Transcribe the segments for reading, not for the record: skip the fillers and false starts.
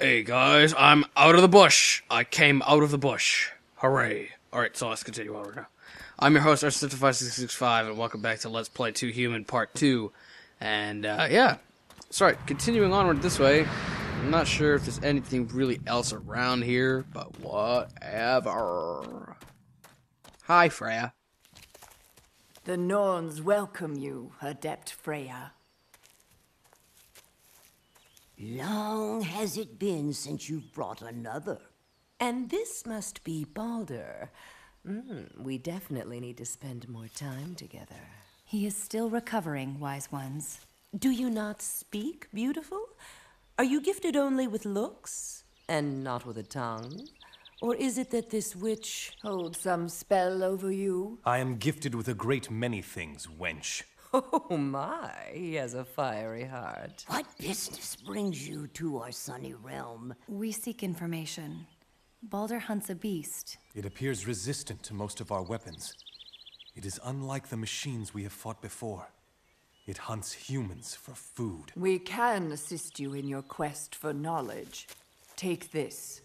Hey guys, I'm out of the bush. I came out of the bush. Hooray. Alright, so let's continue on now. I'm your host, R5665, and welcome back to Let's Play 2 Human Part 2. And, yeah. Sorry, continuing onward this way. I'm not sure if there's anything really else around here, but whatever. Hi, Freya. The Norns welcome you, Adept Freya. Long has it been since you've brought another. And this must be Balder. We definitely need to spend more time together. He is still recovering, wise ones. Do you not speak, beautiful? Are you gifted only with looks, and not with a tongue? Or is it that this witch Hold some spell over you? I am gifted with a great many things, wench. Oh my, he has a fiery heart. What business brings you to our sunny realm? We seek information. Balder hunts a beast. It appears resistant to most of our weapons. It is unlike the machines we have fought before. It hunts humans for food. We can assist you in your quest for knowledge. Take this.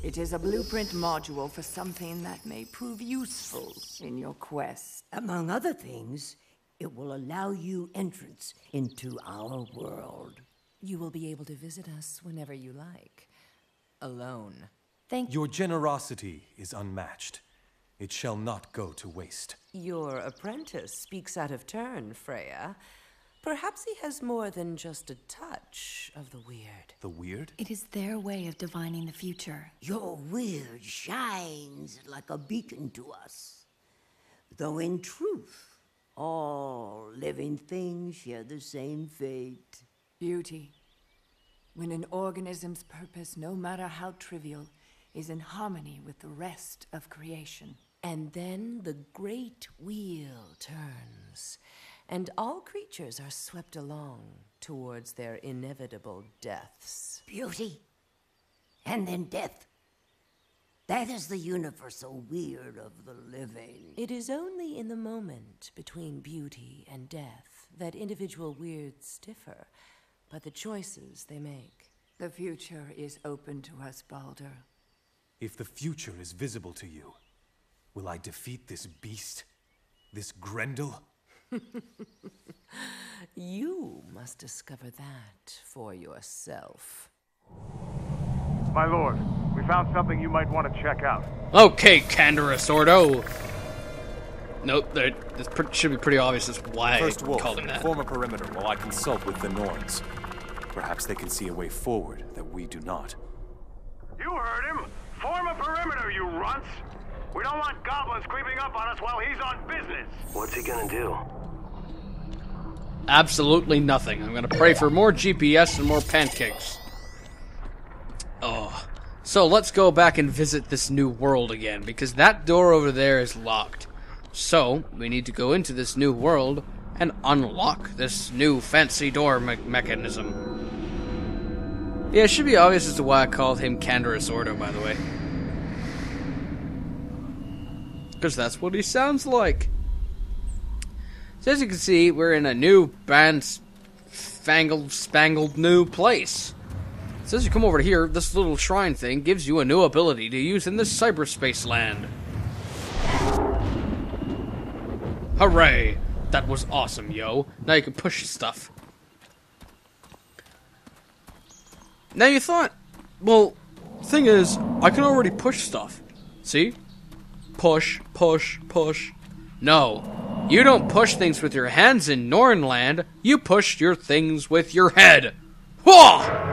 It is a blueprint module for something that may prove useful in your quest. Among other things, it will allow you entrance into our world. You will be able to visit us whenever you like. Alone. Thank Your generosity is unmatched. It shall not go to waste. Your apprentice speaks out of turn, Freya. Perhaps he has more than just a touch of the weird. The weird? It is their way of divining the future. Your weird shines like a beacon to us. Though in truth, all living things share the same fate. Beauty. When an organism's purpose, no matter how trivial, is in harmony with the rest of creation. And then the great wheel turns, and all creatures are swept along towards their inevitable deaths. Beauty, and then death. That is the universal weird of the living. It is only in the moment between beauty and death that individual weirds differ by the choices they make. The future is open to us, Balder. If the future is visible to you, will I defeat this beast? This Grendel? You must discover that for yourself. My lord, we found something you might want to check out. Okay, Candorus Ordo. Nope, this should be pretty obvious as why First I Wolf, called him that. form a perimeter while I consult with the Norns. Perhaps they can see a way forward that we do not. You heard him. Form a perimeter, you runts. We don't want goblins creeping up on us while he's on business. What's he gonna do? Absolutely nothing. I'm gonna pray for more GPS and more pancakes. Oh. So let's go back and visit this new world again, because that door over there is locked. So, we need to go into this new world and unlock this new fancy door mechanism. Yeah, it should be obvious as to why I called him Candorus Ordo, by the way. Because that's what he sounds like. So as you can see, we're in a new spangled new place. So as you come over to here, this little shrine thing gives you a new ability to use in this cyberspace land. Hooray! That was awesome, yo. Now you can push stuff. Now you thought, well, thing is, I can already push stuff. See? Push, push, push. No. You don't push things with your hands in Norn land. You push your things with your head. Whoa!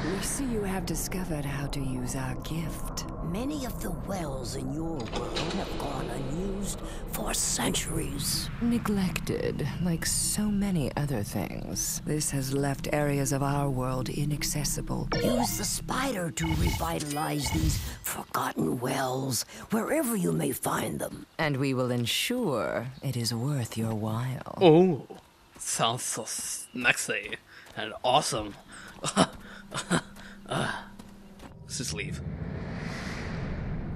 We see you have discovered how to use our gift. Many of the wells in your world have gone unused for centuries. Neglected, like so many other things. This has left areas of our world inaccessible. Use the spider to revitalize these forgotten wells, wherever you may find them. And we will ensure it is worth your while. Oh, sounds so sexy and awesome. Let's just leave.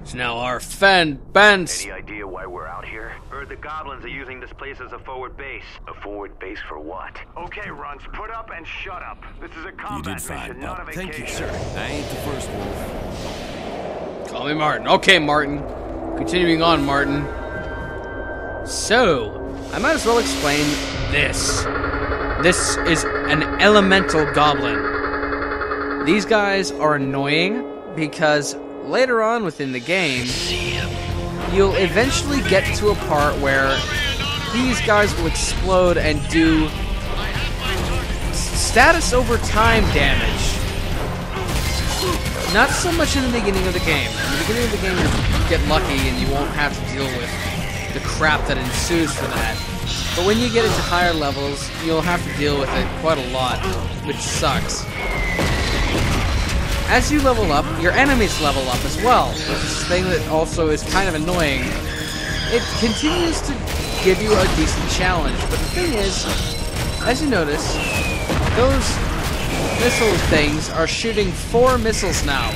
It's now our fence. Any idea why we're out here? Heard the goblins are using this place as a forward base. A forward base for what? Okay, Runts, put up and shut up. This is a combat mission, not a vacation. Thank you, sir. I ain't the first wolf. Call me Martin. Okay, Martin. Continuing on, Martin. So, I might as well explain this. This is an elemental goblin. These guys are annoying because later on within the game, you'll eventually get to a part where these guys will explode and do status over time damage. Not so much in the beginning of the game. In the beginning of the game, you get lucky and you won't have to deal with the crap that ensues for that. But when you get into higher levels, you'll have to deal with it quite a lot, which sucks. As you level up, your enemies level up as well, which is a thing that also is kind of annoying. It continues to give you a decent challenge, but the thing is, as you notice, those missile things are shooting 4 missiles now.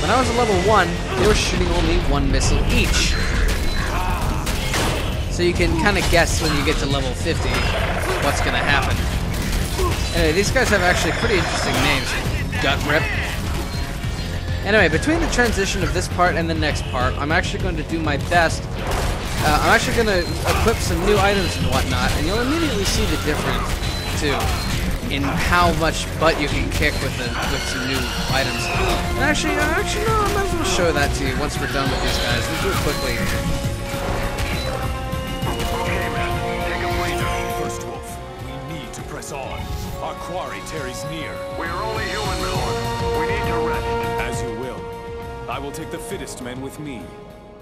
When I was at level 1, they were shooting only 1 missile each. So you can kind of guess when you get to level 50 what's going to happen. Anyway, these guys have actually pretty interesting names. Gut Rip. Anyway, between the transition of this part and the next part, I'm actually going to do my best. I'm actually going to equip some new items and whatnot, and you'll immediately see the difference, too, in how much butt you can kick with some new items. And actually, no, I might as well show that to you once we're done with these guys. We'll do it quickly. Okay, man. Take a breather. First Wolf, we need to press on. Our quarry tarries near. We are only human, Milord. We need to rest. As you will. I will take the fittest men with me.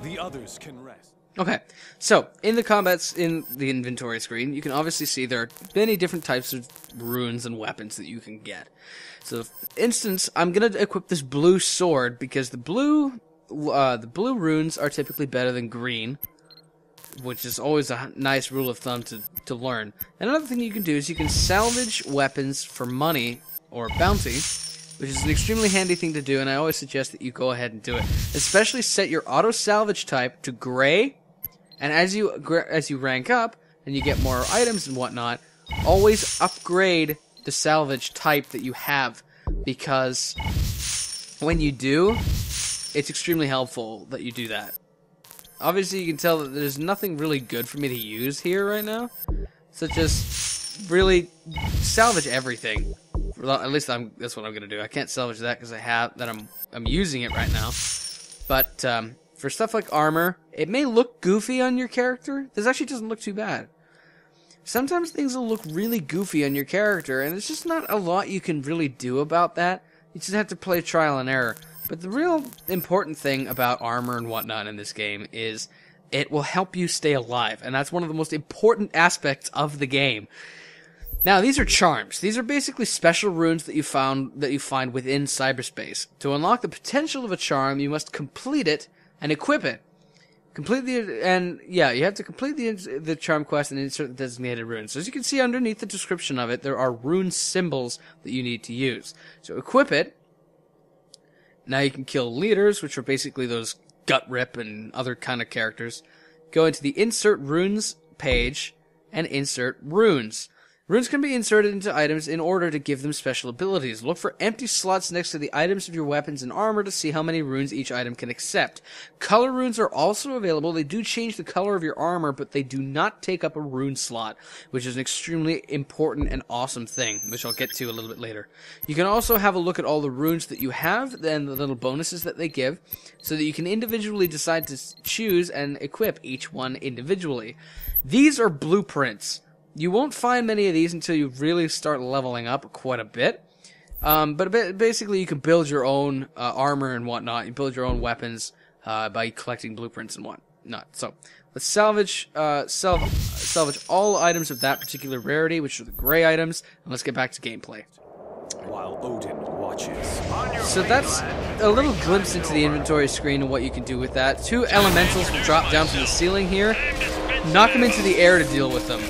The others can rest. Okay, so in the combats in the inventory screen, you can obviously see there are many different types of runes and weapons that you can get. So, for instance, I'm gonna equip this blue sword because the blue runes are typically better than green, which is always a nice rule of thumb to learn. And another thing you can do is you can salvage weapons for money or bounty, which is an extremely handy thing to do, and I always suggest that you go ahead and do it. Especially set your auto salvage type to gray. And as you rank up and you get more items and whatnot, always upgrade the salvage type that you have, because when you do, it's extremely helpful that you do that. Obviously, you can tell that there's nothing really good for me to use here right now, so just really salvage everything. At least that's what I'm gonna do. I can't salvage that because I'm using it right now, but. For stuff like armor, it may look goofy on your character. This actually doesn't look too bad. Sometimes things will look really goofy on your character, and there's just not a lot you can really do about that. You just have to play trial and error. But the real important thing about armor and whatnot in this game is it will help you stay alive, and that's one of the most important aspects of the game. Now, these are charms. These are basically special runes that you find within cyberspace. To unlock the potential of a charm, you must complete it and equip it. You have to complete the charm quest and insert the designated runes. So as you can see underneath the description of it, there are rune symbols that you need to use. So equip it. Now you can kill leaders, which are basically those Gut Rip and other kind of characters. Go into the Insert Runes page and insert runes. Runes can be inserted into items in order to give them special abilities. Look for empty slots next to the items of your weapons and armor to see how many runes each item can accept. Color runes are also available. They do change the color of your armor, but they do not take up a rune slot, which is an extremely important and awesome thing, which I'll get to a little bit later. You can also have a look at all the runes that you have and the little bonuses that they give, so that you can individually decide to choose and equip each one individually. These are blueprints. You won't find many of these until you really start leveling up quite a bit. But basically, you can build your own armor and whatnot. You build your own weapons by collecting blueprints and whatnot. So let's salvage all items of that particular rarity, which are the gray items, and let's get back to gameplay. While Odin watches. So that's a little glimpse into the inventory screen and what you can do with that. 2 elementals will drop down from the ceiling here. Knock them into the air to deal with them.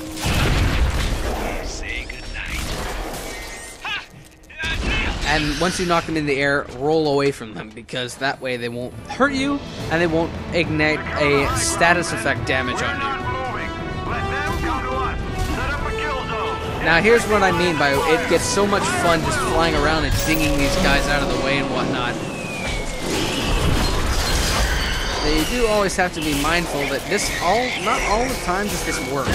and once you knock them in the air, roll away from them, because that way they won't hurt you, and they won't ignite a status effect damage on you. Now here's what I mean by it gets so much fun just flying around and dinging these guys out of the way and whatnot. Now you do always have to be mindful that not all the time does this work.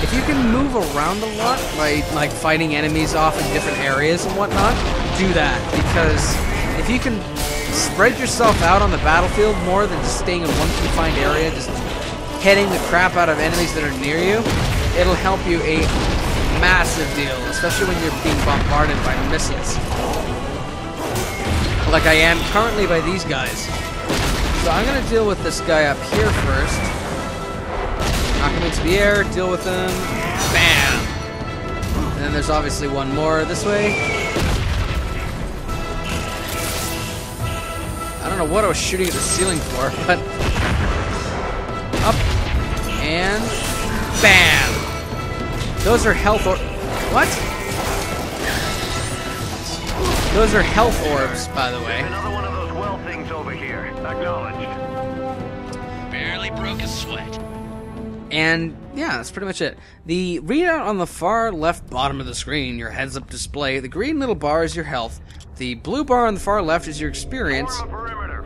If you can move around a lot by like fighting enemies off in different areas and whatnot, do that, because if you can spread yourself out on the battlefield more than just staying in one confined area, just heading the crap out of enemies that are near you, it'll help you a massive deal, especially when you're being bombarded by missiles. Like I am currently by these guys. So I'm going to deal with this guy up here first. Knock him into the air, deal with him. Bam! And then there's obviously one more this way. I don't know what I was shooting at the ceiling for, but... Up. And... Bam! Those are health what? Those are health orbs, by the way. Another one of those well things over here. Acknowledged. Barely broke a sweat. And yeah, that's pretty much it. The readout on the far left bottom of the screen, your heads-up display, the green little bar is your health. The blue bar on the far left is your experience.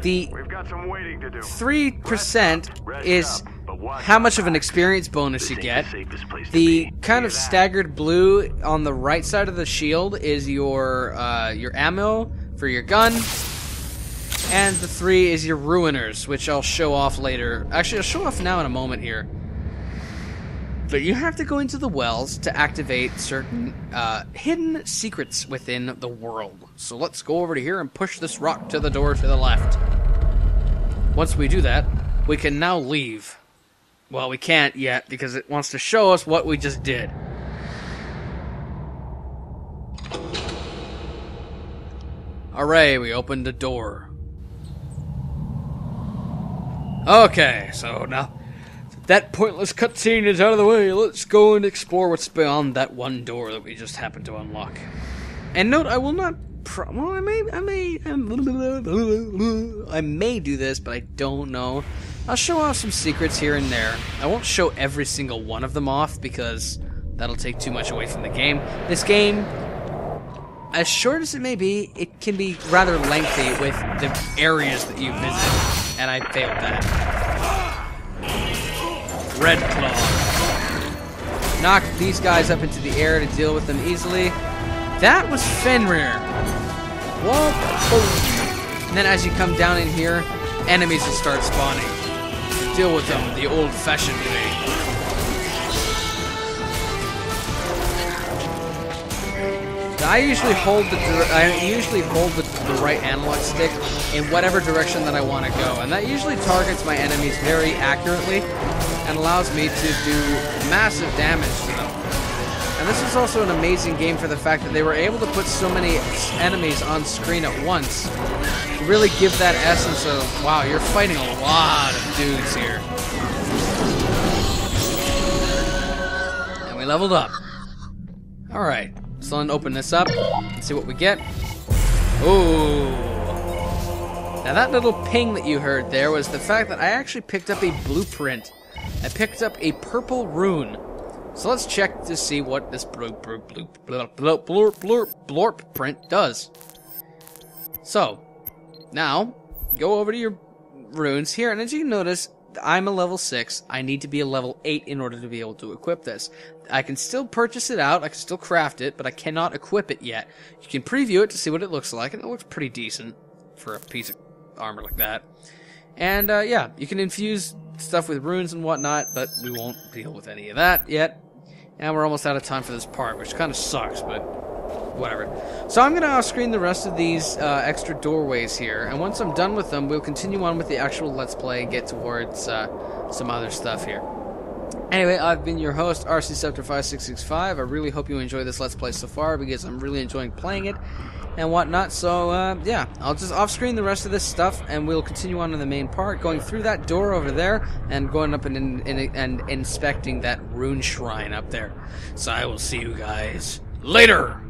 The 3% is how much of an experience bonus you get. The kind of staggered blue on the right side of the shield is your ammo for your gun. And the 3 is your ruiners, which I'll show off later. Actually, I'll show off now in a moment here. But you have to go into the wells to activate certain hidden secrets within the world. So let's go over to here and push this rock to the door to the left. Once we do that, we can now leave. Well, we can't yet, because it wants to show us what we just did. Hooray, we opened the door. Okay, so now that pointless cutscene is out of the way. Let's go and explore what's beyond that one door that we just happened to unlock. And note, I will not... well, I may do this, but I don't know. I'll show off some secrets here and there. I won't show every single one of them off, because that'll take too much away from the game. This game, as short as it may be, it can be rather lengthy with the areas that you visit, and I failed that. Red Claw. Knock these guys up into the air to deal with them easily. That was Fenrir. Whoa, boom. And then as you come down in here, enemies will start spawning. Deal with them the old-fashioned way. I usually hold the right analog stick in whatever direction that I want to go, and that usually targets my enemies very accurately and allows me to do massive damage to them. And this is also an amazing game for the fact that they were able to put so many enemies on screen at once to really give that essence of, wow, you're fighting a lot of dudes here. And we leveled up. Alright, so let's open this up and see what we get. Ooh. Now that little ping that you heard there was the fact that I actually picked up a blueprint. I picked up a purple rune. So let's check to see what this blorp print does. So, now, go over to your runes here, and as you can notice, I'm a level 6. I need to be a level 8 in order to be able to equip this. I can still purchase it out, I can still craft it, but I cannot equip it yet. You can preview it to see what it looks like, and it looks pretty decent for a piece of armor like that. And, yeah, you can infuse stuff with runes and whatnot, but we won't deal with any of that yet. And we're almost out of time for this part, which kind of sucks, but whatever. So I'm going to off-screen the rest of these extra doorways here, and once I'm done with them, we'll continue on with the actual Let's Play and get towards some other stuff here. Anyway, I've been your host, RCScepter5665. I really hope you enjoy this Let's Play so far, because I'm really enjoying playing it and whatnot. So, yeah, I'll just off-screen the rest of this stuff, and we'll continue on in the main part, going through that door over there, and going up and inspecting that rune shrine up there. So I will see you guys later!